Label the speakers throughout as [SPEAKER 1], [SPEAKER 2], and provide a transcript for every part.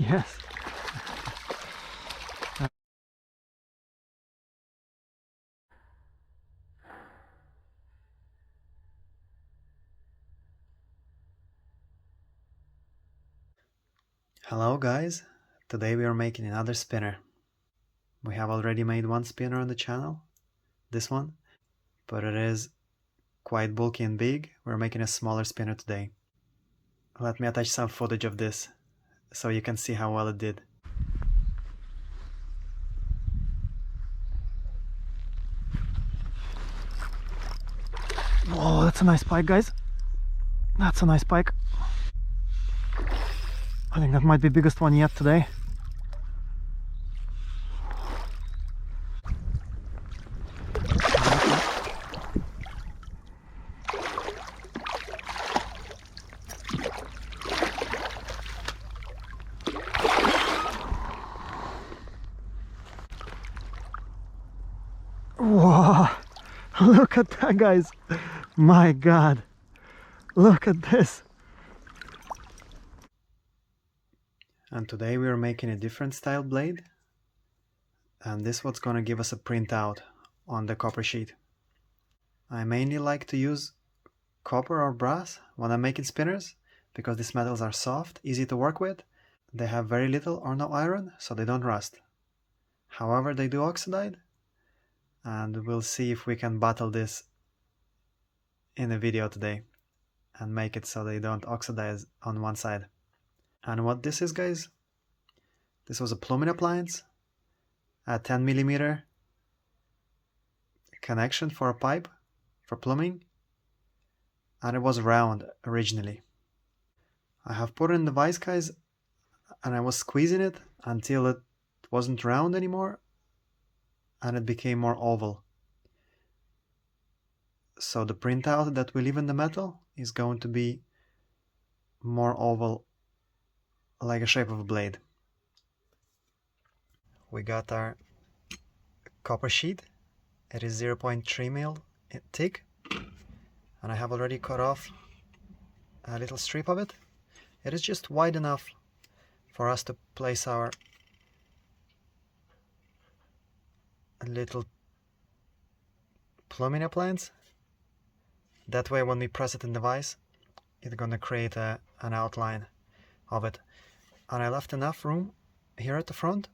[SPEAKER 1] Yes. Hello guys, today we are making another spinner. We have already made one spinner on the channel, this one, but it is quite bulky and big. We're making a smaller spinner today. Let me attach some footage of this so you can see how well it did. Whoa, that's a nice pike, guys. That's a nice pike. I think that might be the biggest one yet today. Whoa, look at that, guys. My God, look at this. And today we are making a different style blade, and this is what's gonna give us a printout on the copper sheet. I mainly like to use copper or brass when I'm making spinners because these metals are soft, easy to work with. They have very little or no iron, so they don't rust. However, they do oxidize, and we'll see if we can battle this in a video today and make it so they don't oxidize on one side. And what this is, guys, this was a plumbing appliance, a 10mm connection for a pipe for plumbing, and it was round originally. I have put it in the vise, guys, and I was squeezing it until it wasn't round anymore and it became more oval. So the printout that we leave in the metal is going to be more oval, like a shape of a blade. We got our copper sheet. It is 0.3 mil thick, and I have already cut off a little strip of it. It is just wide enough for us to place our little plumbing appliance. That way when we press it in the vise, it's gonna create an outline of it. And I left enough room here at the front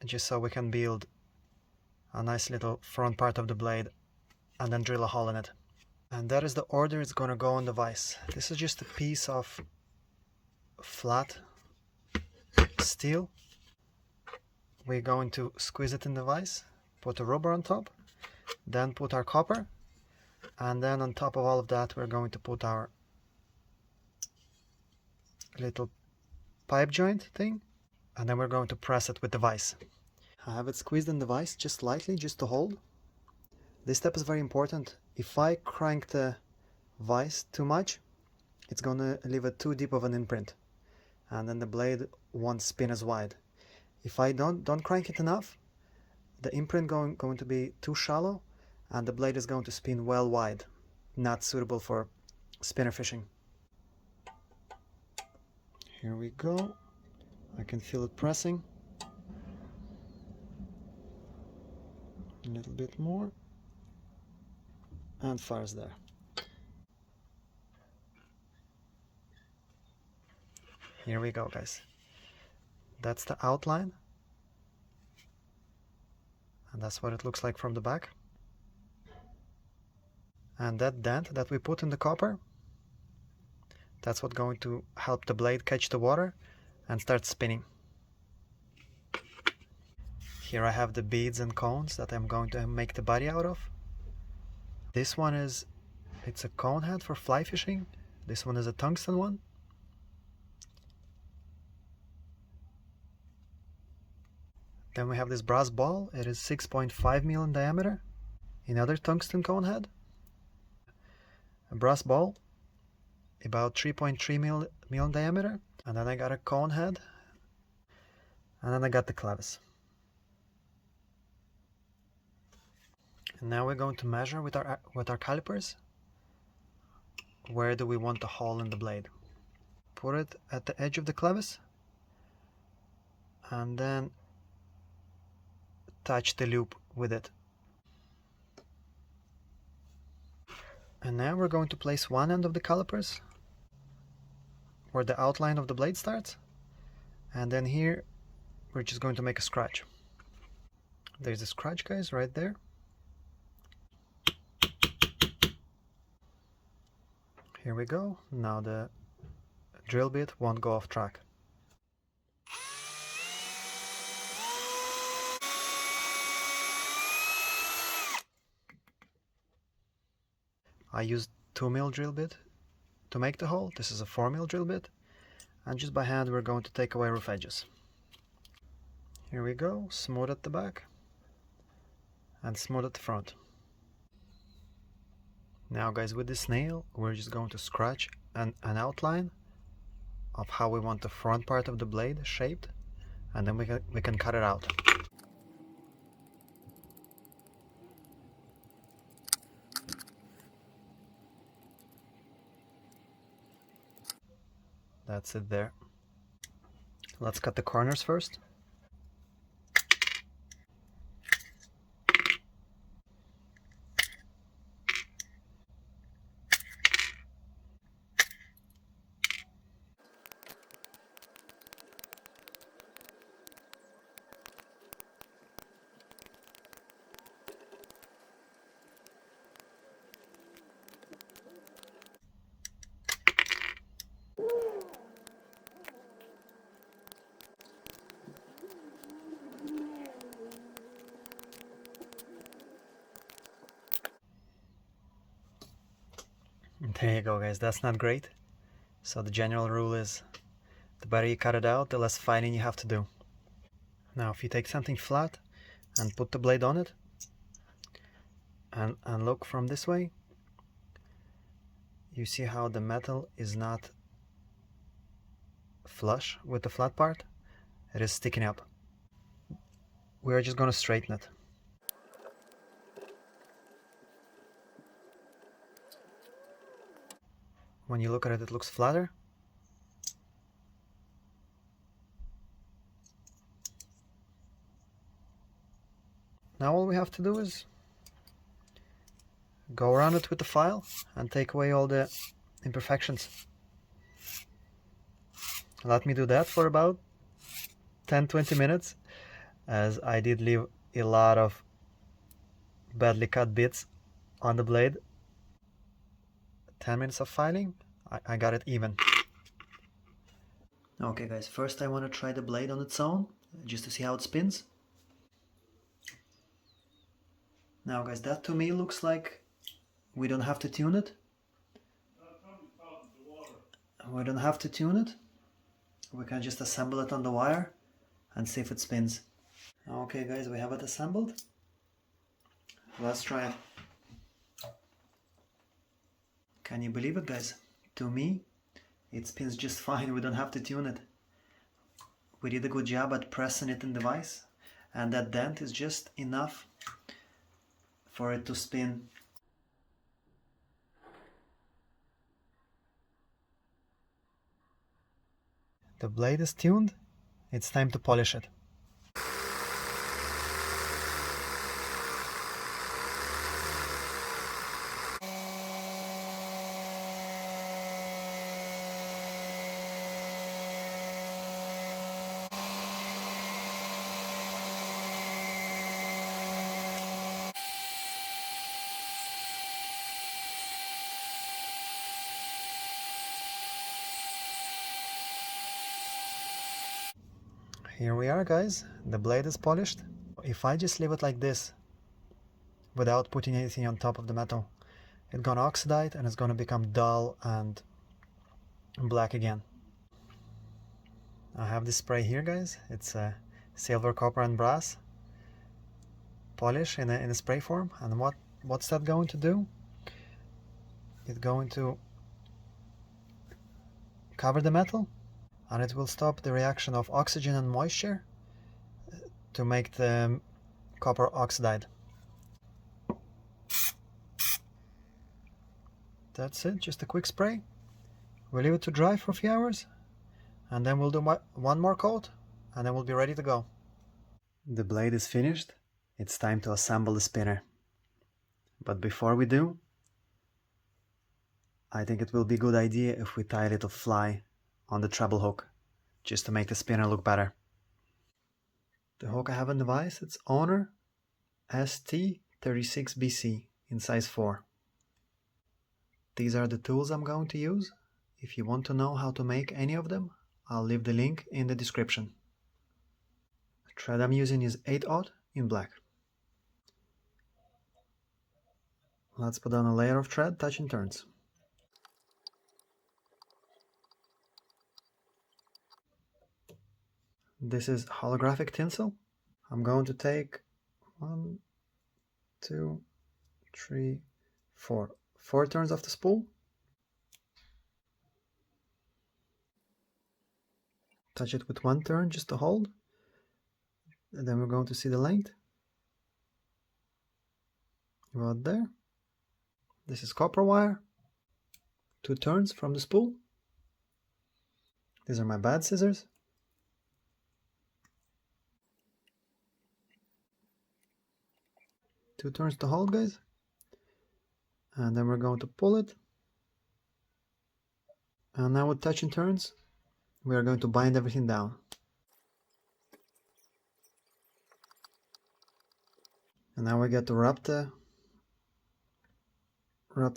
[SPEAKER 1] just so we can build a nice little front part of the blade and then drill a hole in it. And that is the order it's gonna go on the vise. This is just a piece of flat steel. We're going to squeeze it in the vise, put a rubber on top, then put our copper, and then on top of all of that we're going to put our little pipe joint thing, and then we're going to press it with the vise. I have it squeezed in the vise just slightly, just to hold. This step is very important. If I crank the vise too much, it's gonna leave it too deep of an imprint, and then the blade won't spin as wide. If I don't crank it enough, the imprint going to be too shallow, and the blade is going to spin well wide, not suitable for spinner fishing. Here we go. I can feel it pressing. A little bit more, and fires there. Here we go, guys. That's the outline, and that's what it looks like from the back. And that dent that we put in the copper, that's what's going to help the blade catch the water and start spinning. Here I have the beads and cones that I'm going to make the body out of. This one it's a cone head for fly fishing. This one is a tungsten one. Then we have this brass ball. It is 6.5 mil in diameter. Another tungsten cone head. A brass ball, about 3.3 mil in diameter. And then I got a cone head. And then I got the clevis. And now we're going to measure with our calipers. Where do we want the hole in the blade? Put it at the edge of the clevis. and then touch the loop with it. And now we're going to place one end of the calipers where the outline of the blade starts, and then here we're just going to make a scratch. There's a scratch, guys, right there. Here we go. Now the drill bit won't go off track. I used 2mm drill bit to make the hole. This is a 4mm drill bit, and just by hand we're going to take away rough edges. Here we go, smooth at the back and smooth at the front. Now guys, with this nail we're just going to scratch an outline of how we want the front part of the blade shaped, and then we can cut it out. That's it there. Let's cut the corners first. There you go, guys. That's not great. So the general rule is the better you cut it out, the less filing you have to do. Now if you take something flat and put the blade on it and look from this way, you see how the metal is not flush with the flat part. It is sticking up. We're just going to straighten it. When you look at it, it looks flatter. Now all we have to do is go around it with the file and take away all the imperfections. Let me do that for about 10-20 minutes, as I did leave a lot of badly cut bits on the blade. 10 minutes of filing, I got it even. Okay guys, first I want to try the blade on its own, just to see how it spins. Now guys, that to me looks like we don't have to tune it. We don't have to tune it. We can just assemble it on the wire and see if it spins. Okay guys, we have it assembled. Let's try it. Can you believe it, guys? To me, it spins just fine. We don't have to tune it. We did a good job at pressing it in the vise, and that dent is just enough for it to spin. The blade is tuned. It's time to polish it. Here we are, guys. The blade is polished. If I just leave it like this, without putting anything on top of the metal, it's gonna oxidize and it's gonna become dull and black again. I have this spray here, guys. It's a silver, copper and brass polish in a spray form. And what's that going to do? It's going to cover the metal, and it will stop the reaction of oxygen and moisture to make the copper oxide. That's it, just a quick spray. We'll leave it to dry for a few hours, and then we'll do one more coat, and then we'll be ready to go. The blade is finished. It's time to assemble the spinner. But before we do, I think it will be a good idea if we tie a little fly on the treble hook, just to make the spinner look better. The hook I have on the device, it's Honor ST36BC in size 4. These are the tools I'm going to use. If you want to know how to make any of them, I'll leave the link in the description. The thread I'm using is 8/0 in black. Let's put on a layer of thread touching turns. This is holographic tinsel. I'm going to take 1, 2, 3, 4. 4 turns of the spool. Touch it with 1 turn just to hold. And then we're going to see the length. About there. This is copper wire. 2 turns from the spool. These are my bad scissors. Two turns to hold, guys. And then we're going to pull it. And now with touching turns, we are going to bind everything down. And now we get to wrap the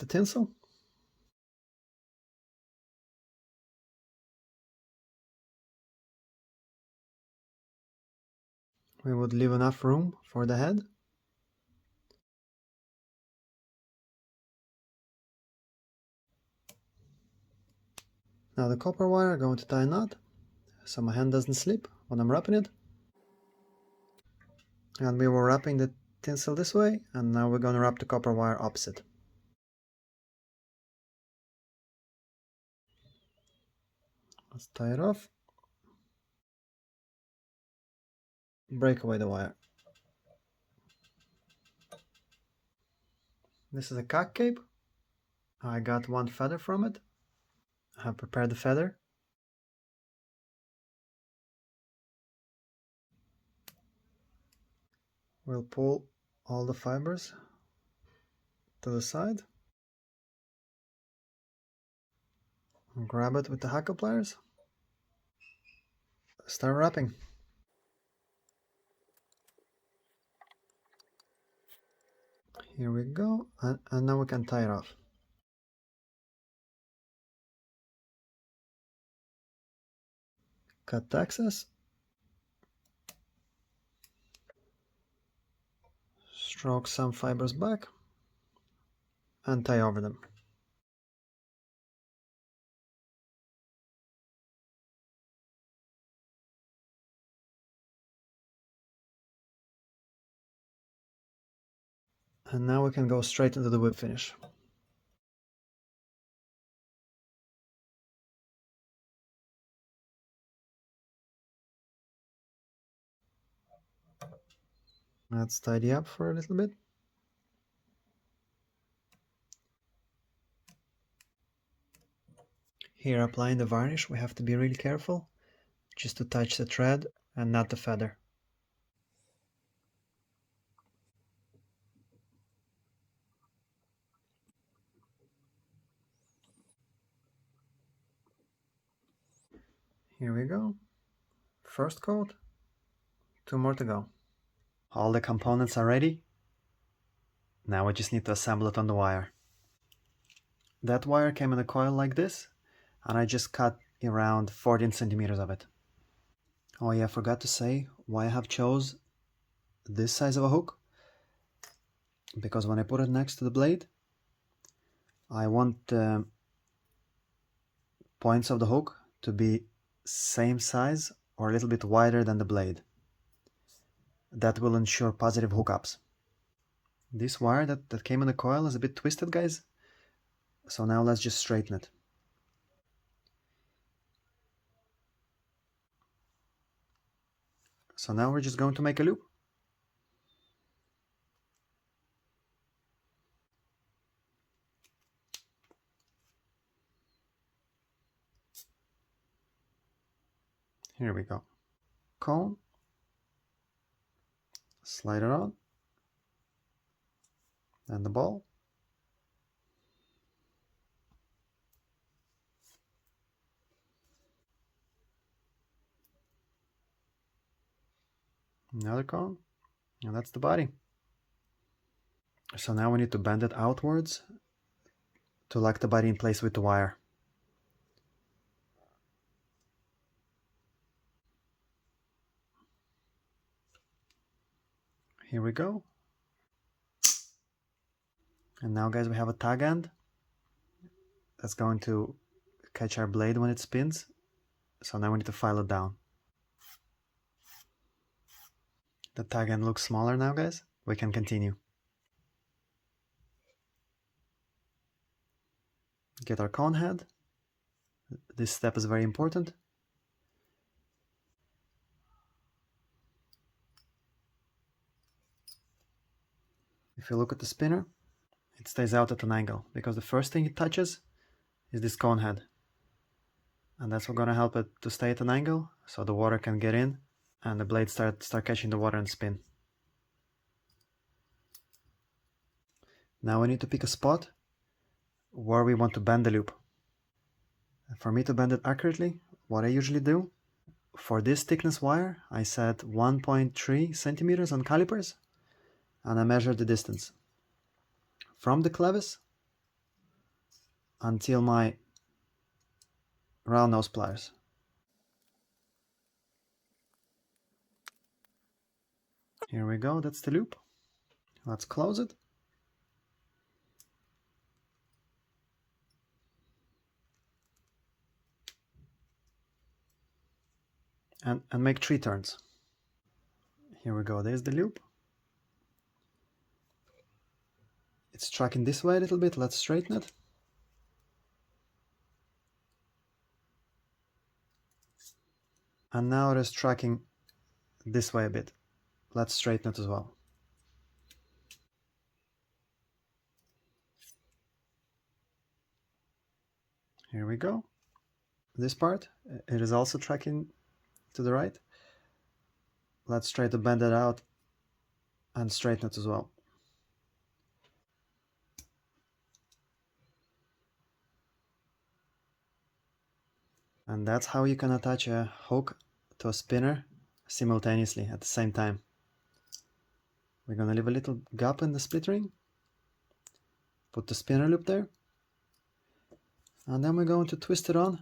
[SPEAKER 1] tinsel. We would leave enough room for the head. Now the copper wire, I'm going to tie a knot so my hand doesn't slip when I'm wrapping it. And we were wrapping the tinsel this way, and now we're going to wrap the copper wire opposite. Let's tie it off. Break away the wire. This is a cock cape. I got 1 feather from it. I have prepared the feather. We'll pull all the fibers to the side. And grab it with the hackle pliers. Start wrapping. Here we go, and now we can tie it off. Cut the excess. Stroke some fibers back and tie over them. And now we can go straight into the whip finish. Let's tidy up for a little bit. Here, applying the varnish, we have to be really careful just to touch the thread and not the feather. Here we go. First coat, 2 more to go. All the components are ready. Now we just need to assemble it on the wire. That wire came in a coil like this, and I just cut around 14 centimeters of it. Oh yeah, I forgot to say why I have chose this size of a hook. Because when I put it next to the blade, I want the points of the hook to be same size or a little bit wider than the blade. That will ensure positive hookups. This wire that came in the coil is a bit twisted, guys. So now let's just straighten it. So now we're just going to make a loop. Here we go. cone, slide it on, and the ball. Another cone, and that's the body. So now we need to bend it outwards to lock the body in place with the wire. Here we go. And now guys, we have a tag end that's going to catch our blade when it spins. So now we need to file it down. The tag end looks smaller now guys. We can continue. Get our cone head. This step is very important. If you look at the spinner, it stays out at an angle because the first thing it touches is this cone head. And that's what's going to help it to stay at an angle so the water can get in and the blade start catching the water and spin. Now we need to pick a spot where we want to bend the loop. For me to bend it accurately, what I usually do, for this thickness wire, I set 1.3 centimeters on calipers and I measure the distance from the clevis until my round nose pliers. Here we go, that's the loop. Let's close it. And make 3 turns. Here we go, there's the loop. It's tracking this way a little bit, let's straighten it. And now it is tracking this way a bit. Let's straighten it as well. Here we go. This part, it is also tracking to the right. Let's try to bend it out and straighten it as well. And that's how you can attach a hook to a spinner simultaneously at the same time. We're going to leave a little gap in the split ring, put the spinner loop there, and then we're going to twist it on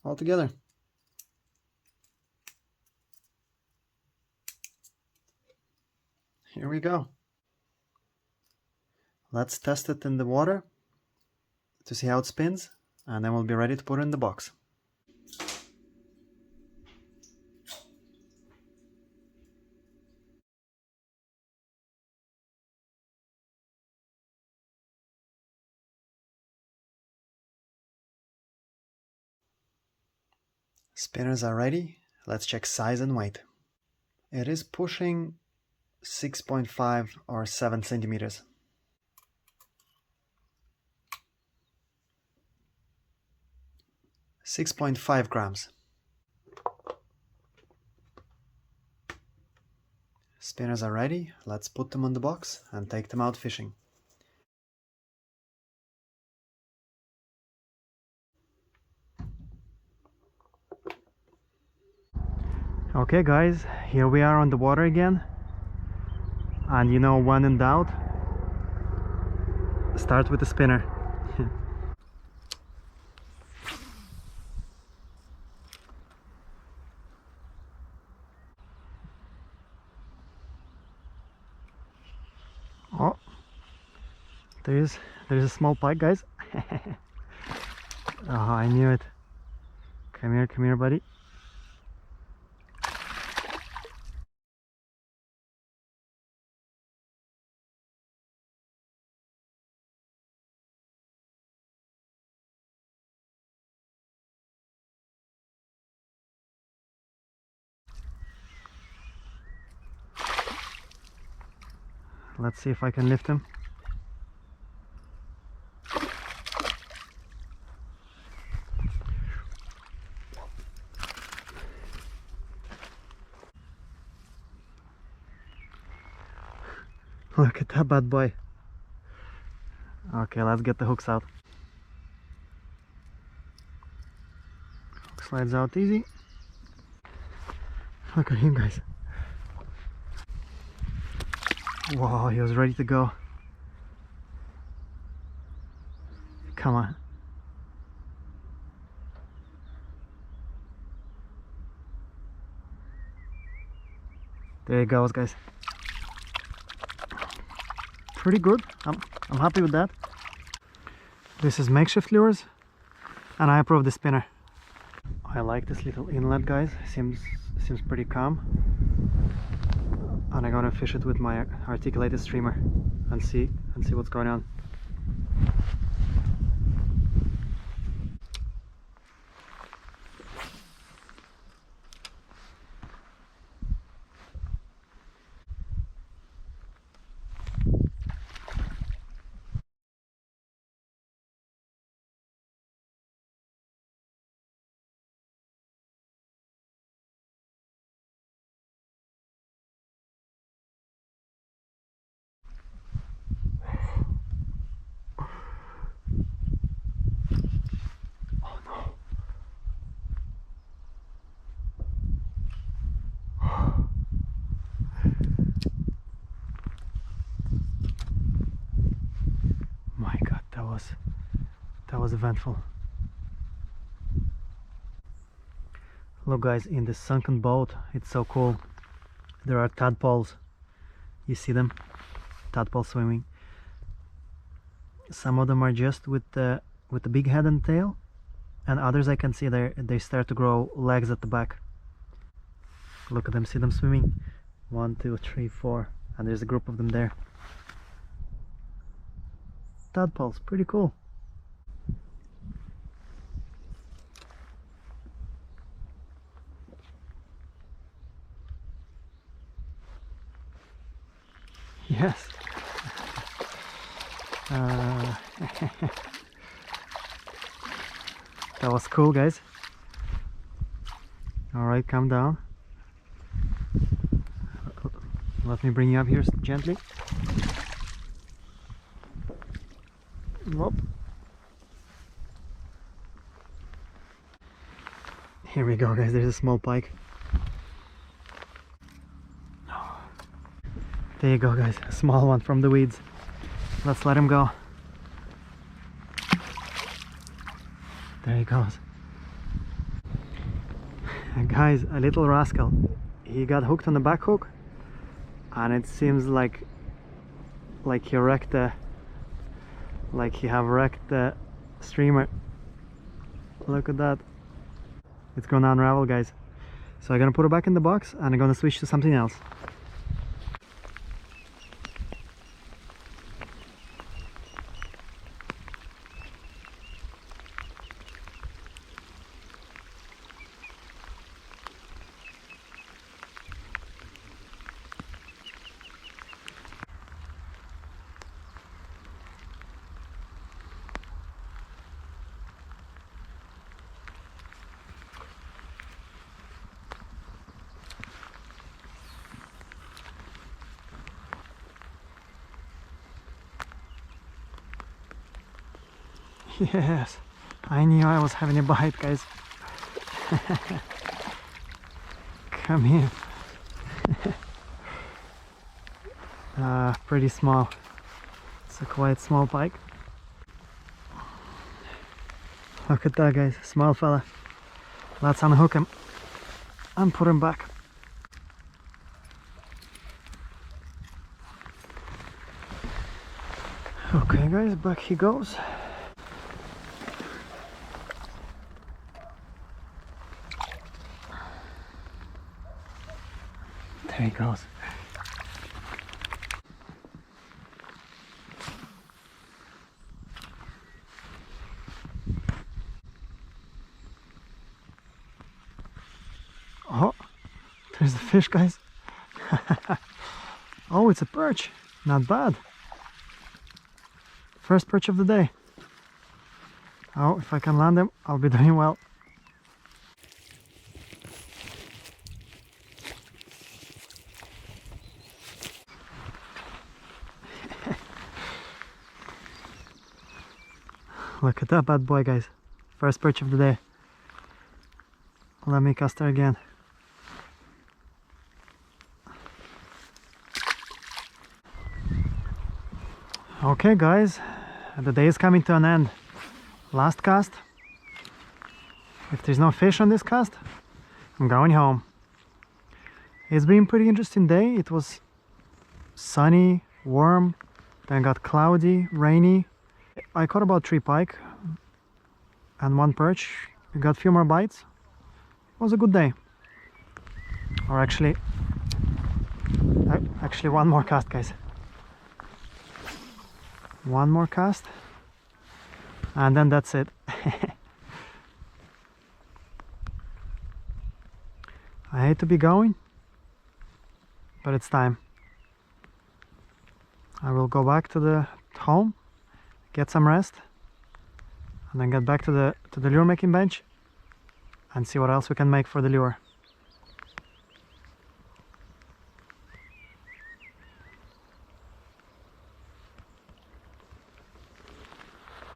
[SPEAKER 1] all together. Here we go. Let's test it in the water to see how it spins, and then we'll be ready to put it in the box. Spinners are ready. Let's check size and weight. It is pushing 6.5 or 7 centimeters. .5 grams. Spinners are ready. Let's put them on the box and take them out fishing. Okay guys, here we are on the water again, and you know, when in doubt, start with the spinner. Oh, there's a small pike, guys. Oh, I knew it. Come here buddy. Let's see if I can lift him. Bad boy. Okay, let's get the hooks out. Hook slides out easy. Look at him, guys. Wow, he was ready to go. Come on. There he goes, guys. Pretty good. I'm happy with that. This is makeshift lures, and I approve the spinner. I like this little inlet, guys. Seems pretty calm. And I'm gonna fish it with my articulated streamer and see what's going on. My God, that was eventful. Look, guys, in this sunken boat, it's so cool. There are tadpoles. You see them? Tadpoles swimming. Some of them are just with the big head and tail, and others I can see they start to grow legs at the back. Look at them, see them swimming. 1, 2, 3, 4, and there's a group of them there. Tadpoles, pretty cool. Yes. That was cool, guys. Alright, calm down. Let me bring you up here gently. Whoop. Here we go, guys. There's a small pike. There you go, guys. A small one from the weeds. Let's let him go. There he goes. And guys, a little rascal. He got hooked on the back hook, and it seems like he wrecked the streamer. Look at that. It's gonna unravel, guys. So I'm gonna put it back in the box, and I'm gonna switch to something else. Yes, I knew I was having a bite, guys. Come here. Pretty small. It's a quite small pike. Look at that, guys, small fella. Let's unhook him and put him back. Okay, guys, back he goes. There he goes. Oh, there's the fish, guys. Oh, it's a perch. Not bad. First perch of the day. Oh, if I can land him, I'll be doing well. Look at that bad boy, guys. First perch of the day. Let me cast her again. Okay guys, the day is coming to an end. Last cast. If there's no fish on this cast, I'm going home. It's been a pretty interesting day. It was sunny, warm, then got cloudy, rainy. I caught about 3 pike and 1 perch. We got a few more bites. It was a good day. Or actually 1 more cast, guys. 1 more cast and then that's it. I hate to be going, but it's time. I will go back to the home, get some rest, and then get back to the lure making bench and see what else we can make for the lure.